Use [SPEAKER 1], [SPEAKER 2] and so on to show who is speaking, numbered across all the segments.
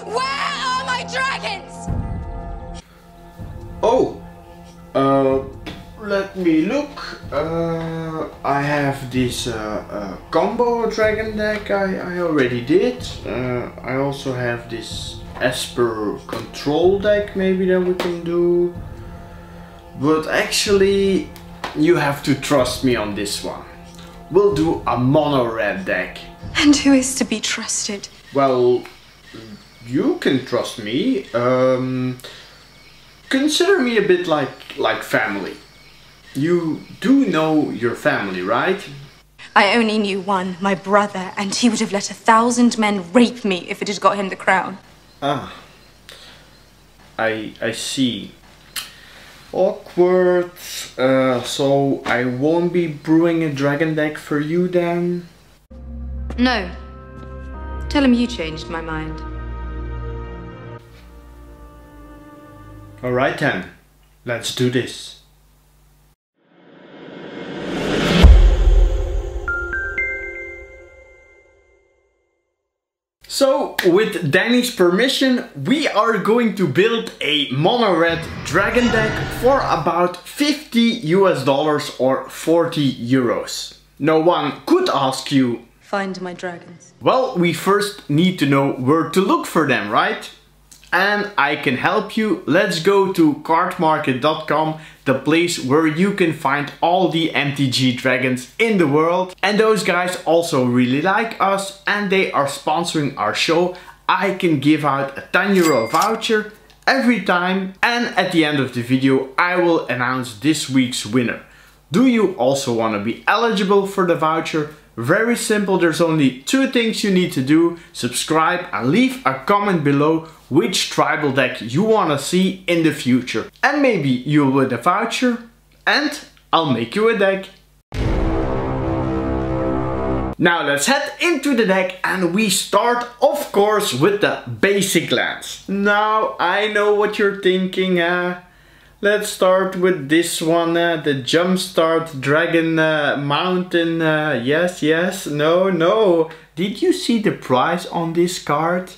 [SPEAKER 1] Where are my dragons?
[SPEAKER 2] Oh, let me look. I have this combo dragon deck I already did. I also have this Esper control deck maybe that we can do. But actually, you have to trust me on this one. We'll do a mono red deck.
[SPEAKER 1] And who is to be trusted?
[SPEAKER 2] Well, you can trust me. Consider me a bit like family. You do know your family, right?
[SPEAKER 1] I only knew one, my brother, and he would have let 1,000 men rape me if it had got him the crown.
[SPEAKER 2] Ah, I see. Awkward. So I won't be brewing a dragon deck for you then?
[SPEAKER 1] No. Tell him you changed my mind.
[SPEAKER 2] Alright then, let's do this. So, with Danny's permission, we are going to build a mono red dragon deck for about $50 or 40 euros. No one could ask you,
[SPEAKER 1] Find my dragons.
[SPEAKER 2] well, we first need to know where to look for them, right? And I can help you. Let's go to cardmarket.com, the place where you can find all the MTG dragons in the world. And those guys also really like us and they are sponsoring our show. I can give out a €10 voucher every time, and at the end of the video I will announce this week's winner. Do you also want to be eligible for the voucher? Very simple, there's only two things you need to do. Subscribe and leave a comment below which tribal deck you want to see in the future. And maybe you'll win a voucher and I'll make you a deck. Now let's head into the deck and we start of course with the basic lands. Now I know what you're thinking. Let's start with this one, the Jumpstart Dragon Mountain. Yes, no. Did you see the price on this card?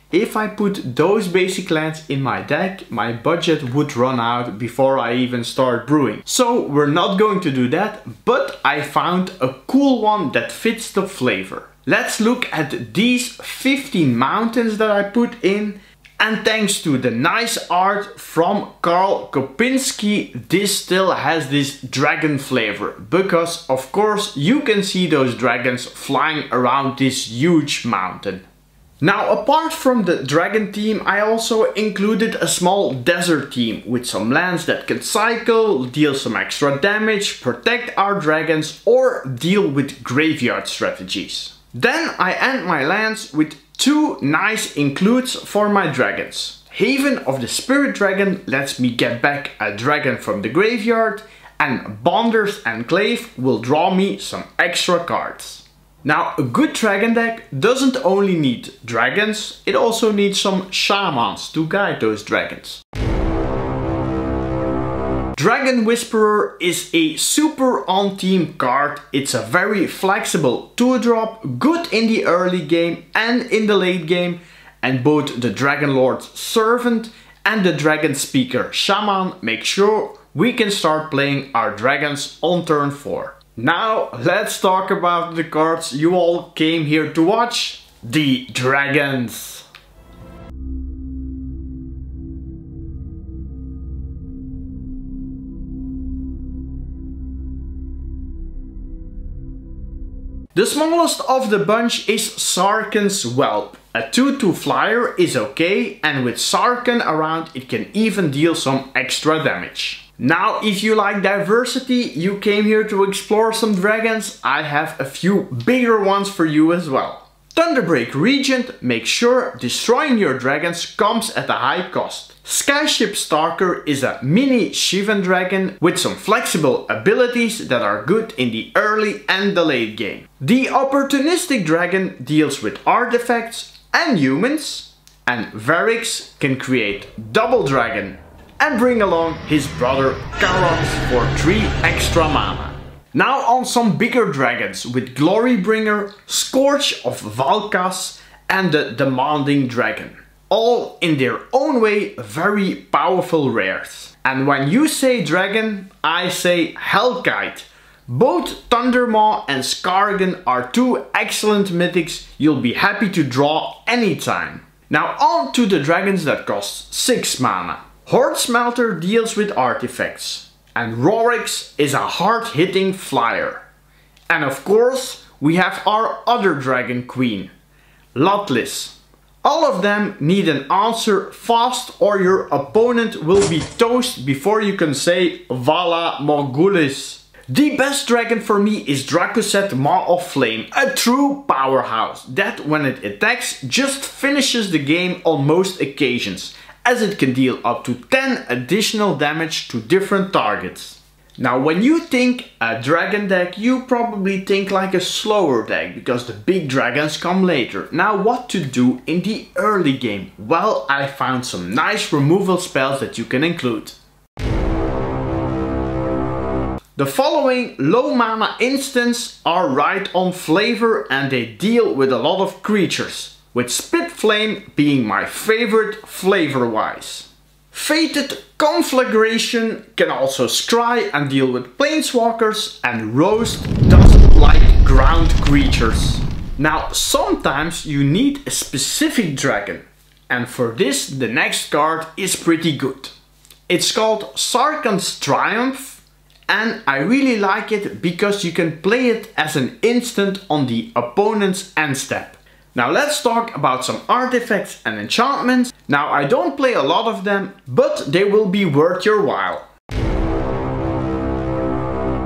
[SPEAKER 2] If I put those basic lands in my deck, my budget would run out before I even start brewing. So we're not going to do that, but I found a cool one that fits the flavor. Let's look at these 15 mountains that I put in. And thanks to the nice art from Karl Kopinski, this still has this dragon flavor. Because of course you can see those dragons flying around this huge mountain. Now apart from the dragon theme, I also included a small desert theme with some lands that can cycle, deal some extra damage, protect our dragons or deal with graveyard strategies. Then I end my lands with two nice includes for my dragons. Haven of the Spirit Dragon lets me get back a dragon from the graveyard, and Bonder's Enclave will draw me some extra cards. Now a good dragon deck doesn't only need dragons, it also needs some shamans to guide those dragons. Dragon Whisperer is a super on-theme card. It's a very flexible 2-drop, good in the early game and in the late game, and both the Dragon Lord's Servant and the Dragon Speaker Shaman make sure we can start playing our dragons on turn 4. Now let's talk about the cards you all came here to watch, the dragons. The smallest of the bunch is Sarkhan's Whelp. A 2/2 flyer is okay, and with Sarkhan around it can even deal some extra damage. Now if you like diversity, you came here to explore some dragons, I have a few bigger ones for you as well. Thunderbreak Regent makes sure destroying your dragons comes at a high cost. Skyship Stalker is a mini Shivan dragon with some flexible abilities that are good in the early and the late game. The Opportunistic Dragon deals with artifacts and humans, and Varix can create double dragon and bring along his brother Karox for 3 extra mana. Now on some bigger dragons with Glorybringer, Scourge of Valkas and the Demanding Dragon. all in their own way very powerful rares. And when you say dragon, I say Hellkite. Both Thundermaw and Skargan are two excellent mythics you'll be happy to draw anytime. Now on to the dragons that cost 6 mana. Horde Smelter deals with artifacts, and Rorix is a hard-hitting flyer. And of course, we have our other dragon queen, Lathliss. All of them need an answer fast or your opponent will be toast before you can say Vala Morgulis. The best dragon for me is Darkuseth Maw of Flames, a true powerhouse that when it attacks just finishes the game on most occasions, as it can deal up to 10 additional damage to different targets. Now when you think a dragon deck, you probably think like a slower deck because the big dragons come later. Now what to do in the early game? Well, I found some nice removal spells that you can include. The following low mana instants are right on flavor and they deal with a lot of creatures, with Spit Flame being my favorite flavor wise. Fated Conflagration can also scry and deal with Planeswalkers, and Roast doesn't like ground creatures. Now sometimes you need a specific dragon, and for this the next card is pretty good. It's called Sarkhan's Triumph, and I really like it because you can play it as an instant on the opponent's end step. Now let's talk about some artifacts and enchantments. Now I don't play a lot of them, but they will be worth your while.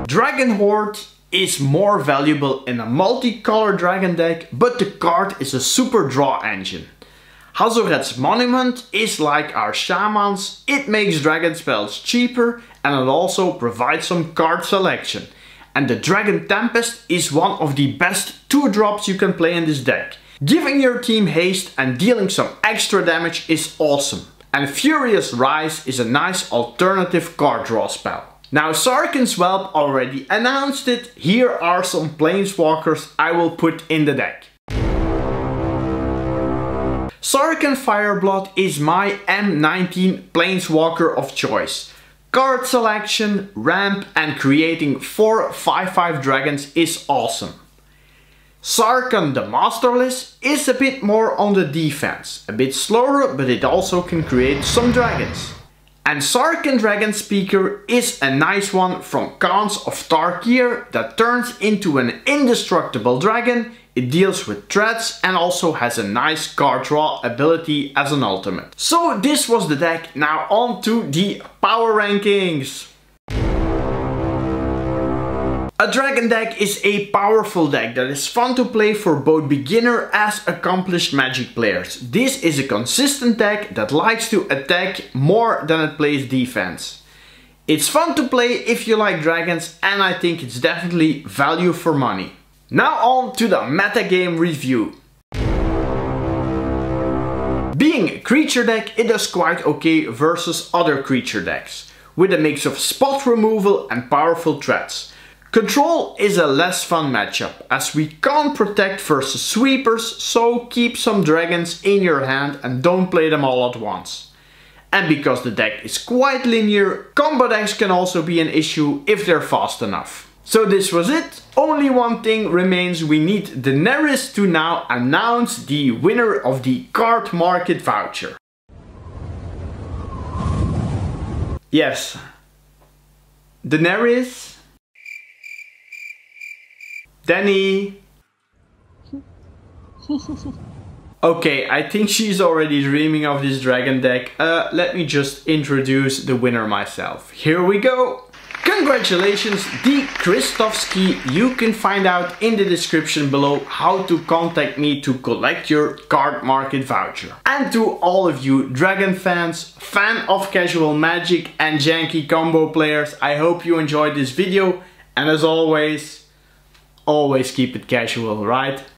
[SPEAKER 2] Dragon Horde is more valuable in a multicolor dragon deck, but the card is a super draw engine. Hazoret's Monument is like our shamans, it makes dragon spells cheaper and it also provides some card selection. And the Dragon Tempest is one of the best 2-drops you can play in this deck. Giving your team haste and dealing some extra damage is awesome. And Furious Rise is a nice alternative card draw spell. Now Sarkhan's Whelp already announced it, here are some Planeswalkers I will put in the deck. Sarkhan Fireblood is my M19 Planeswalker of choice. Card selection, ramp and creating 4 5/5 dragons is awesome. Sarkhan the Masterless is a bit more on the defense, a bit slower but it also can create some dragons. And Sarkhan Dragon Speaker is a nice one from Khans of Tarkir that turns into an indestructible dragon. It deals with threats and also has a nice card draw ability as an ultimate. So this was the deck, now on to the power rankings. A dragon deck is a powerful deck that is fun to play for both beginner as accomplished Magic players. This is a consistent deck that likes to attack more than it plays defense. It's fun to play if you like dragons and I think it's definitely value for money. Now on to the metagame review. Being a creature deck, it does quite okay versus other creature decks, with a mix of spot removal and powerful threats. Control is a less fun matchup, as we can't protect versus sweepers, so keep some dragons in your hand and don't play them all at once. And because the deck is quite linear, combo decks can also be an issue if they're fast enough. So this was it. Only one thing remains, we need Daenerys to now announce the winner of the card market voucher. Yes. Daenerys. Dany. Okay, I think she's already dreaming of this dragon deck. Let me just introduce the winner myself. Here we go. Congratulations, D. Kristovsky. You can find out in the description below how to contact me to collect your card market voucher. And to all of you dragon fans, fan of casual magic and janky combo players, I hope you enjoyed this video. And as always keep it casual, right?